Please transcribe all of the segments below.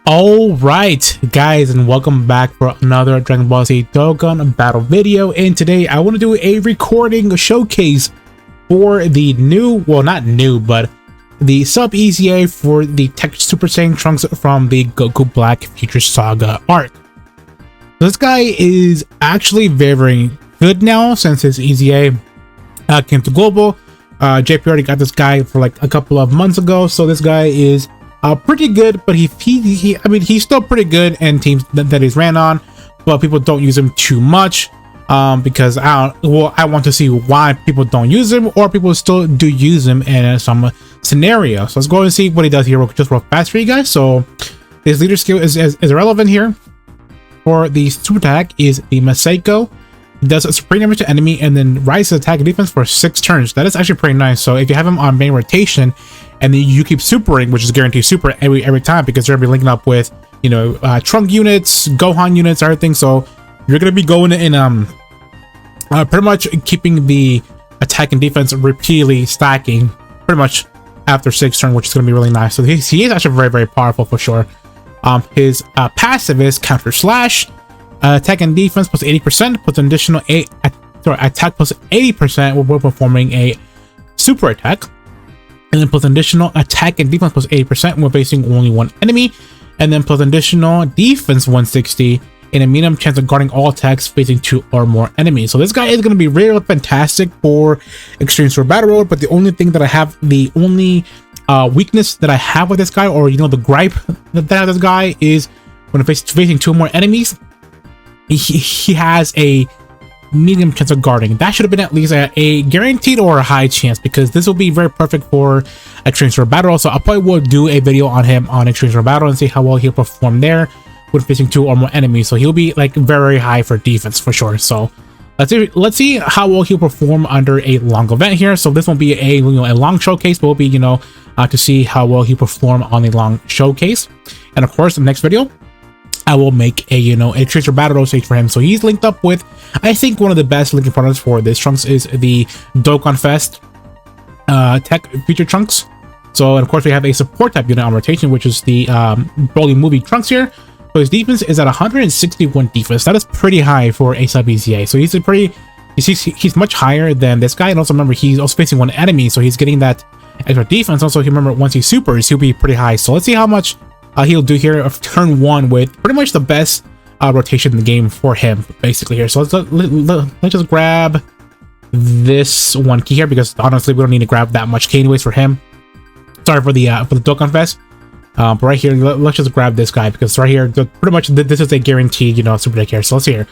All right, guys, and welcome back for another Dragon Ball Z Dokkan battle video. And today I want to do a recording showcase for the new, well, not new, but the sub EZA for the TEQ Super Saiyan Trunks from the Goku Black Future Saga arc. This guy is actually very good now since his EZA came to global. JP already got this guy for like a couple of months ago, so this guy is pretty good, but I mean, he's still pretty good in teams that he's ran on, but people don't use him too much because I want to see why people don't use him, or people still do use him in some scenario. So let's go and see what he does here just real fast for you guys. So his leader skill is irrelevant here. For the super attack is the Masako. It does a supreme damage to enemy and then rises attack and defense for 6 turns. That is actually pretty nice. So if you have him on main rotation and then you keep supering, which is guaranteed super every time, because you're gonna be linking up with, you know, Trunk units, Gohan units, everything. So you're gonna be going in pretty much keeping the attack and defense repeatedly stacking pretty much after 6 turns, which is gonna be really nice. So he is actually very powerful for sure. His passive is counter slash. Attack and defense plus 80%, plus an additional attack plus 80% when we're performing a super attack, and then plus an additional attack and defense plus 80% when we're facing only one enemy, and then plus an additional defense 160 and a medium chance of guarding all attacks facing 2 or more enemies. So this guy is going to be really fantastic for Extreme Super Battle Road, but the only thing that I have, the only weakness that I have with this guy, or you know, the gripe that I have with this guy, is when facing 2 or more enemies, he has a medium chance of guarding. That should have been at least a guaranteed or a high chance, because this will be very perfect for Extreme Super Battle. So I probably will do a video on him on Extreme Super Battle and see how well he'll perform there when facing 2 or more enemies. So he'll be like very high for defense for sure. So let's see how well he'll perform under a long event here. So this won't be a long showcase, but will be to see how well he perform on a long showcase. And of course, the next video I will make a Extreme Super Battle Road stage for him. So he's linked up with, I think, one of the best linking partners for this Trunks is the Dokkan Fest TEQ Future Trunks. So, and of course, we have a support type unit on rotation, which is the Broly movie Trunks here. So his defense is at 161 defense. That is pretty high for a sub EZA. So he's much higher than this guy. And also remember, he's also facing one enemy, so he's getting that extra defense. Also, remember, once he supers, he'll be pretty high. So let's see how much he'll do here of turn 1 with pretty much the best rotation in the game for him, basically here. So let's just grab this one key here, because honestly, we don't need to grab that much key anyways for him. Sorry for the Dokkan Fest. But right here, let's just grab this guy, because right here, pretty much this is a guaranteed, super deck here. So let's see here.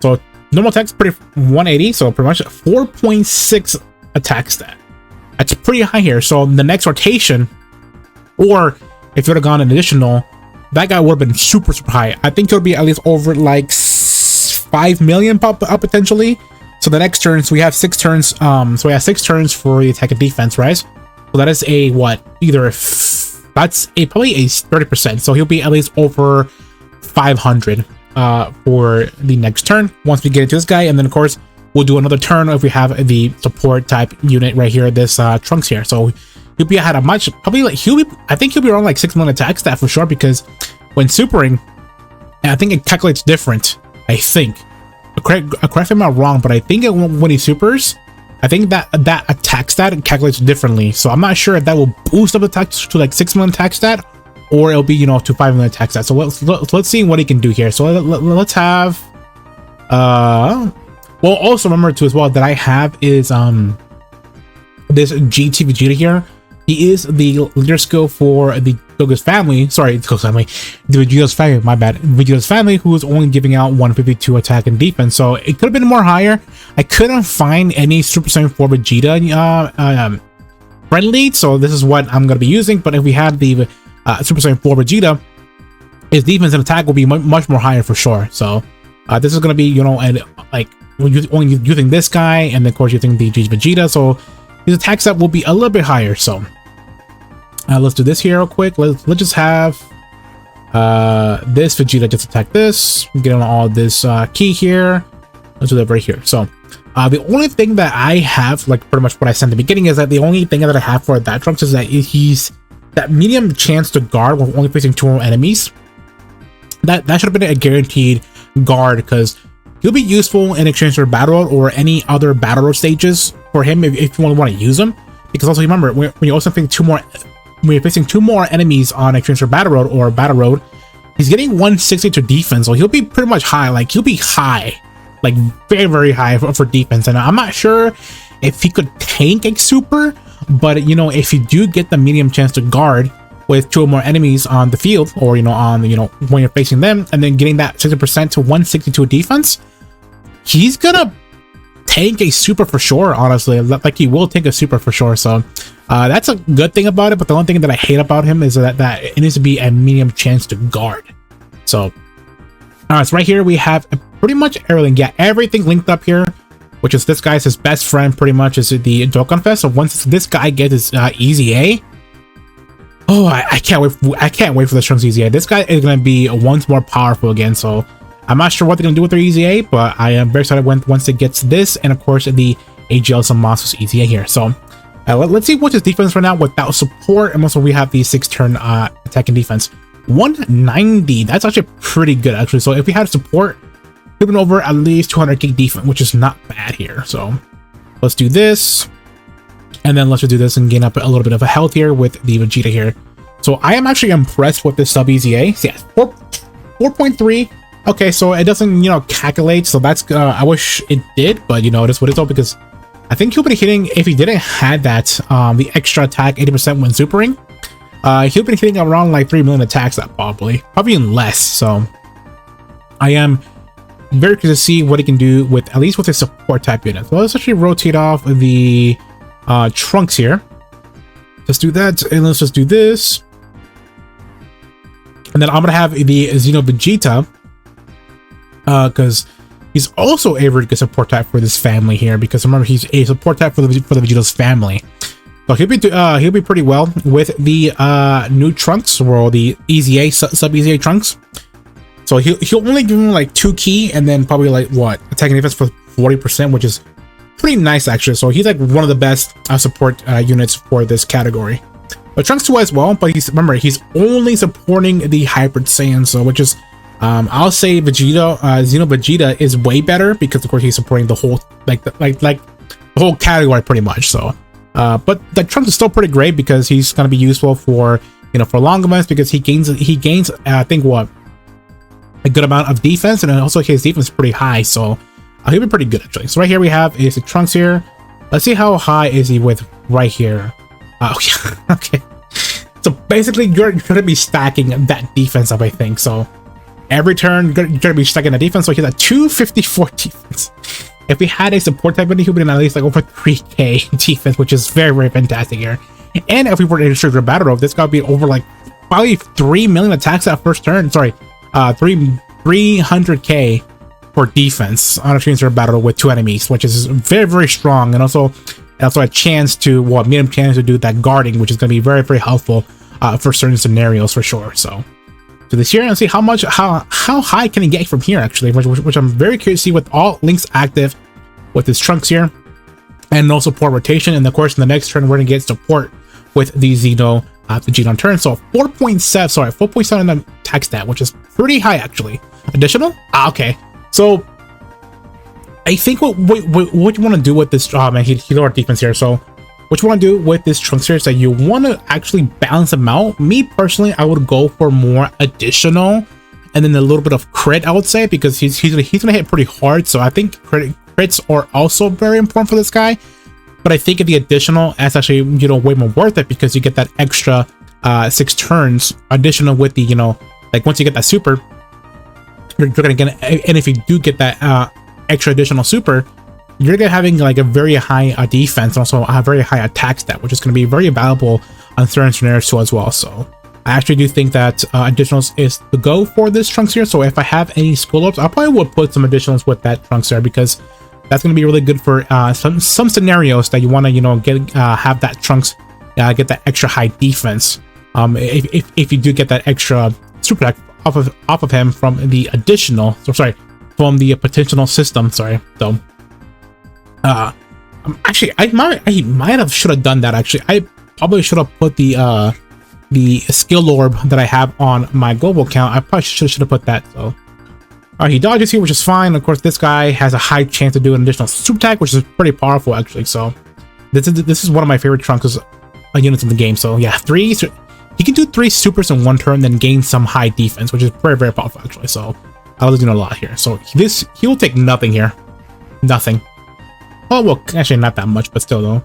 So normal attack's pretty 180, so pretty much 4.6 attack stat. That's pretty high here. So the next rotation, or if you would have gone an additional, that guy would have been super high. I think it would be at least over like 5 million potentially. So the next turns, we have 6 turns. So we have 6 turns for the attack and defense, right? So that is a what? That's probably a 30%. So he'll be at least over 500 for the next turn once we get into this guy. And then of course we'll do another turn if we have the support type unit right here, this Trunks here. So he'll be at a much, probably like I think he'll be around like 6 million attack stat for sure, because when supering, I think it calculates different. I think, correct me if I'm wrong, but I think when he supers, I think that attack stat calculates differently. So I'm not sure if that will boost up the attack to like 6 million attack stat, or it'll be to 5 million attack stat. So let's see what he can do here. So let's have well, also remember too as well that I have is this GT Vegeta here. He is the leader skill for the Goku's family. Sorry, the Vegeta's family, my bad. Vegeta's family, who is only giving out 152 attack and defense. So it could have been more higher. I couldn't find any Super Saiyan 4 Vegeta friendly, so this is what I'm going to be using. But if we had the Super Saiyan 4 Vegeta, his defense and attack will be much more higher for sure. So this is going to be, and like only using this guy, and then of course using the GT Vegeta. So his attack stat will be a little bit higher. So let's do this here real quick. Let's just have this Vegeta just attack this. Get on all this key here. Let's do that right here. So the only thing that I have, like pretty much what I said in the beginning, is that the only thing that I have for that Trunks is that he's that medium chance to guard when only facing 2 enemies. that should have been a guaranteed guard, because he'll be useful in exchange for battle road or any other battle road stages for him if you want to use him. Because also remember, when you're also facing two more enemies on exchange for battle road, he's getting 160 to defense, so he'll be pretty much high. Like he'll be high, like very, very high for defense. And I'm not sure if he could tank a super, but you know, if you do get the medium chance to guard with 2 or more enemies on the field, or on when you're facing them, and then getting that 60% to 162 defense, he's gonna tank a super for sure. Honestly, like he will take a super for sure. So that's a good thing about it. But the only thing that I hate about him is that it needs to be a medium chance to guard. So so right here we have pretty much everything. Yeah, everything linked up here, which is this guy's his best friend pretty much is the Dokkan Fest. So once this guy gets his easy A, oh, I can't wait. I can't wait for the Trunks easy A. This guy is gonna be once more powerful again. So I'm not sure what they're gonna do with their easy A, but I am very excited once it gets this, and of course the AGL some monsters easy A here. So let's see what's his defense right now without support, and also we have the 6-turn attack and defense. 190. That's actually pretty good actually. So if we had support, we've been over at least 200k defense, which is not bad here. So let's do this. And then let's just do this and gain up a little bit of a health here with the Vegeta here. So I am actually impressed with this sub easy A. So yeah, 4.3. Okay, so it doesn't, calculate. So that's, I wish it did, but it is what it's all, because I think he'll be hitting, if he didn't had that, the extra attack 80% when supering, he'll be hitting around like 3 million attacks, that probably even less. So I am very curious to see what he can do with, at least with his support type unit. So let's actually rotate off the Trunks here. Let's do that, and let's just do this. And then I'm gonna have the Xeno Vegeta, because he's also a very good support type for this family here, because remember, he's a support type for the Vegeta's family. So he'll be pretty well with the new Trunks, or the easy A sub easy A Trunks. So he'll only give him like 2 key, and then probably like what, attacking defense for 40%, which is pretty nice actually. So he's like one of the best support units for this category. But Trunks 2 as well, but remember he's only supporting the Hybrid Saiyan, so which is I'll say Vegeta, Xeno Vegeta is way better, because of course he's supporting the whole like the whole category pretty much. So but the Trunks is still pretty great, because he's gonna be useful for for long events, because he gains I think what, a good amount of defense, and also his defense is pretty high, so he'll be pretty good actually. So right here we have is the Trunks here. Let's see how high is he with right here. Oh yeah, okay. So basically you're gonna be stacking that defense up, I think. So every turn you're gonna be stacking the defense. So he's at 254 defense. If we had a support type, he would be at least like over 3k defense, which is very, very fantastic here. And if we were to insert a battle rope, this got to be over like probably 3 million attacks that first turn. Sorry, 300k for defense on a transfer battle with 2 enemies, which is very, very strong, and also a chance to medium chance to do that guarding, which is going to be very, very helpful for certain scenarios for sure. So this here, and see how high can he get from here actually, which I'm very curious to see with all links active with his Trunks here, and no support rotation. And of course in the next turn we're going to get support with the Xeno Vegeta on turn. So 4.7 attack stat, which is pretty high actually. Additional? Okay. So I think what you want to do with this, man, he lowered defense here. So what you want to do with this Trunks here is that you want to actually balance them out. Me personally, I would go for more additional, and then a little bit of crit, I would say, because he's gonna hit pretty hard. So I think crits are also very important for this guy. But I think the additional is actually way more worth it, because you get that extra 6 turns additional with the like once you get that super, you're gonna get, and if you do get that extra additional super, you're gonna having like a very high defense, and also a very high attack stat, which is going to be very valuable on certain scenarios too as well. So I actually do think that additionals is the go for this Trunks here. So if I have any school ups, I probably would put some additionals with that Trunks there, because that's going to be really good for some scenarios that you want to get have that Trunks get that extra high defense. If you do get that extra super attack off of him from the additional, from the potential system. Sorry, so actually I might have should have done that. Actually, I probably should have put the the skill orb that I have on my global account. I probably should have put that. So he dodges here, which is fine. Of course, this guy has a high chance to do an additional super attack, which is pretty powerful actually. So this is one of my favorite Trunks units in the game. So yeah, he can do 3 supers in 1 turn, then gain some high defense, which is very, very powerful actually. So I was doing a lot here. So he will take nothing here, nothing. Oh well, actually not that much, but still though.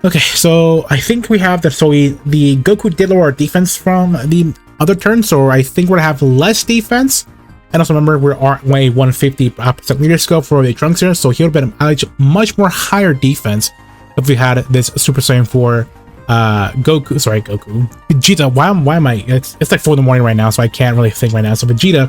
Okay, so I think we have the Goku did lower our defense from the other turn, so I think we're gonna have less defense. And also remember, we're at 150% leader skill for the Trunks here, so he would have been much more higher defense if we had this Super Saiyan 4 Vegeta. Why am I? It's like 4 in the morning right now, so I can't really think right now. So Vegeta.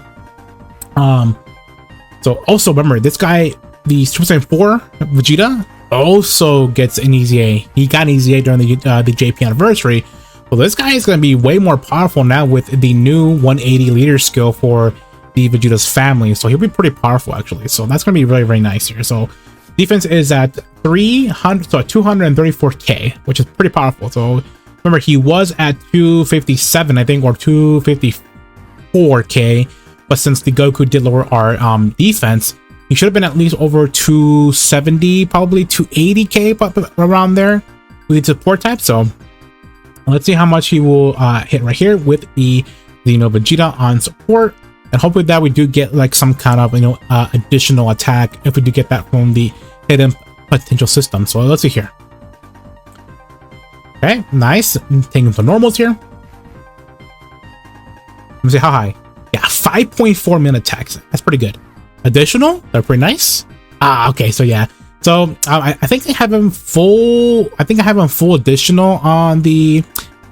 So also remember, this guy, the Super Saiyan 4 Vegeta, also gets an easy A. He got an easy A during the JP anniversary. Well, this guy is going to be way more powerful now with the new 180 leader skill for the Vegeta's family. So he'll be pretty powerful actually. So that's going to be really, very nice here. So defense is at 234k, which is pretty powerful. So remember, he was at 257, I think, or 254k. But since the Goku did lower our defense, he should have been at least over 270, probably 280k, but around there with the support type. So let's see how much he will hit right here with the Vegeta on support, and hopefully that we do get like some kind of additional attack if we do get that from the hidden potential system. So let's see here. Okay, nice. Taking the normals here. Let me see how high. Yeah, 5.4 min attacks. That's pretty good. Additional, they're pretty nice. Okay, so yeah. So I think I have him full. I think I have him full additional on the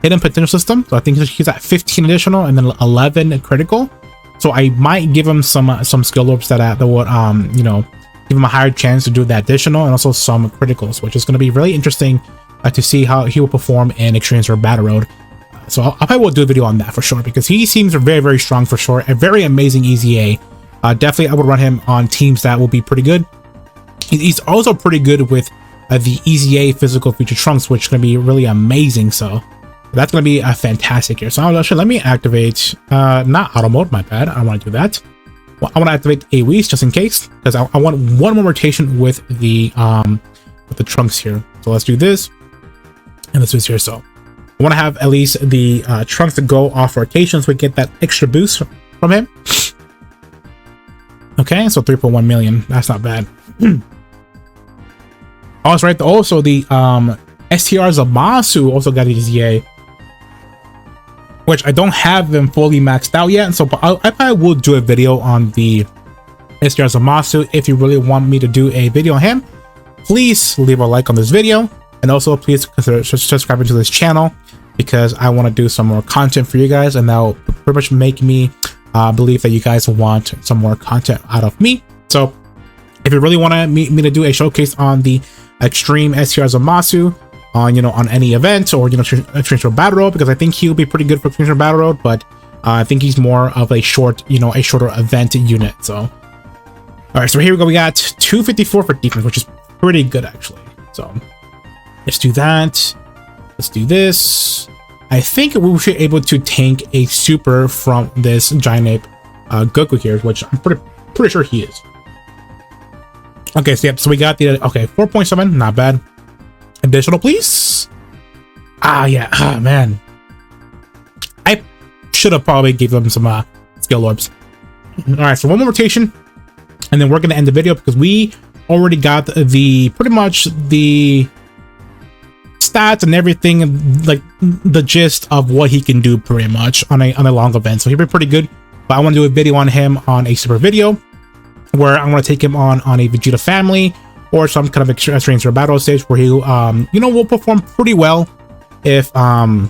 hidden potential system. So I think he's at 15 additional and then 11 critical. So I might give him some skill orbs that would give him a higher chance to do that additional, and also some criticals, which is going to be really interesting to see how he will perform in Extreme or Battle Road. So I probably will do a video on that for sure, because he seems very, very strong for sure. A very amazing easy A. Definitely I would run him on teams that will be pretty good. He's also pretty good with the easy A physical feature Trunks, which is going to be really amazing. So that's going to be fantastic here. So actually, let me activate not auto mode, my bad. I don't want to do that. Well, I want to activate AoEs just in case, because I want one more rotation with the Trunks here. So let's do this, and let's do this here. So I want to have at least the Trunks to go off rotation so we get that extra boost from him. Okay, so 3.1 million. That's not bad. Also, right. Also, the STR Zamasu also got his EA, which I don't have them fully maxed out yet. So I probably will do a video on the STR Zamasu. If you really want me to do a video on him, please leave a like on this video, and also please consider subscribing to this channel, because I want to do some more content for you guys, and that will pretty much make me believe that you guys want some more content out of me. So if you really want me to do a showcase on the Extreme STR Zamasu on any event, or Extreme Battle Road, because I think he'll be pretty good for Extreme Battle Road, but I think he's more of a shorter event unit. So all right, so here we go. We got 254 for defense, which is pretty good actually. So let's do that. Let's do this. I think we should be able to tank a super from this giant ape Goku here, which I'm pretty sure he is. Okay, so yep, so we got the 4.7, not bad. Additional, please. Yeah. Man, I should have probably gave them some skill orbs. All right, so one more rotation, and then we're gonna end the video, because we already got pretty much the stats and everything, like the gist of what he can do pretty much on a long event. So he'll be pretty good. But I want to do a video on him on a super video, where I'm going to take him on a Vegeta family, or some kind of extreme or battle stage where he will perform pretty well if you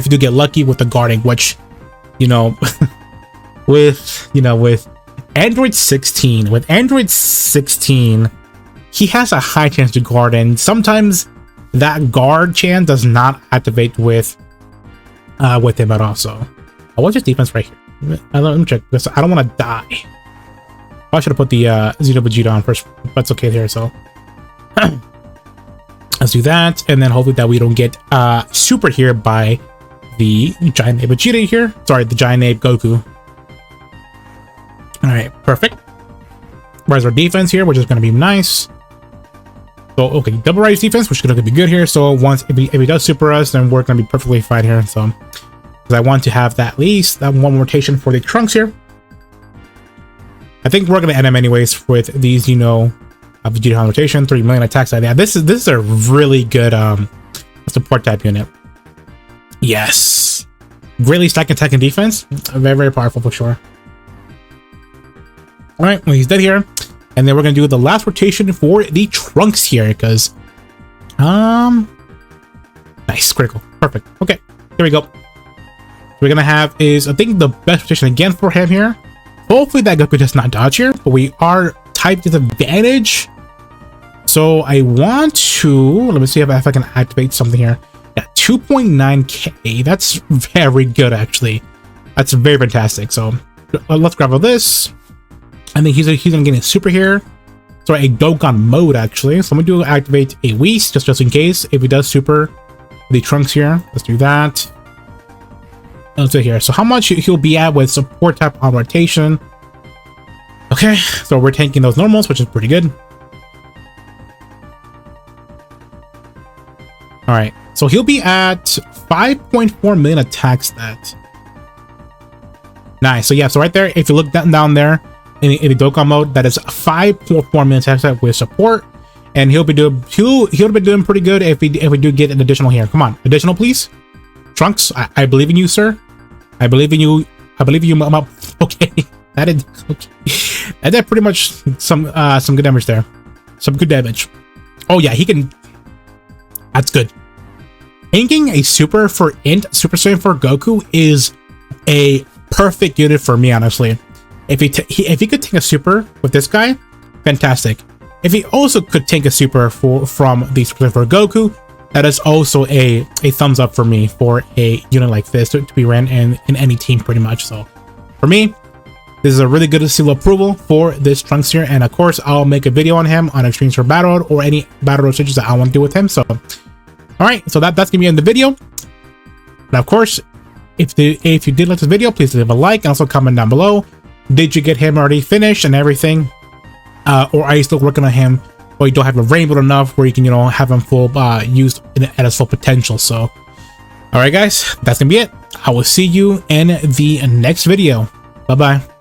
do get lucky with the guarding, which with Android 16, he has a high chance to guard, and sometimes that guard chance does not activate with him at all. So what's his defense right here? Let me check this. I don't want to die. I should have put the Xeno Vegeta on first, but it's okay here. So let's do that, and then hopefully that we don't get super here by the giant ape Vegeta here. Sorry, the giant ape Goku. All right, perfect. Rise our defense here, which is going to be nice. So okay, double rise defense, which is going to be good here. So once if he does super us, then we're going to be perfectly fine here. So because I want to have that at least that one rotation for the Trunks here. I think we're going to end him anyways with these, you know, Vegeta rotation, 3 million attacks. Yeah, this is a really good support type unit. Yes, really stack attack and defense. Very, very powerful for sure. All right, well, he's dead here, and then we're gonna do the last rotation for the Trunks here because nice, critical, perfect. Okay, here we go. So we're gonna have is I think the best rotation again for him here. Hopefully that Goku does not dodge here, but we are type disadvantage. So I want to, let me see if I can activate something here. Yeah, 2.9k. That's very good, actually. That's very fantastic. So let's grab all this. I think he's gonna get a super here. Sorry, a Dokkan mode, actually. So I'm gonna do activate a Whis just in case if he does super the Trunks here. Let's do that. Let's do here. So how much he'll be at with support type on rotation. Okay, so we're tanking those normals, which is pretty good. All right, so he'll be at 5.4 million attack stat. Nice. So yeah, so right there, if you look down there in the Dokkan mode, that is 5.4 million attack stat with support, and he'll be doing pretty good if we do get an additional here. Come on, additional, please. Trunks, I believe in you, sir. I believe in you. I believe in you. Okay, that is okay. That did pretty much some good damage there. Some good damage. Oh yeah, he can. That's good. Inking a super for Int Super Saiyan for Goku is a perfect unit for me, honestly. If he could take a super with this guy, fantastic. If he also could take a super from the Super Saiyan for Goku, that is also a thumbs up for me for a unit like this to be ran in any team pretty much. So for me, this is a really good seal of approval for this Trunks here, and of course I'll make a video on him on Extremes for Battle Road or any Battle Road stages that I want to do with him. So all right, so that's gonna be in the video. Now of course, if you did like this video, please leave a like and also comment down below. Did you get him already finished and everything, or are you still working on him, or you don't have a rainbow enough where you can, you know, have him full used at his full potential? So all right guys, that's gonna be it. I will see you in the next video. Bye bye.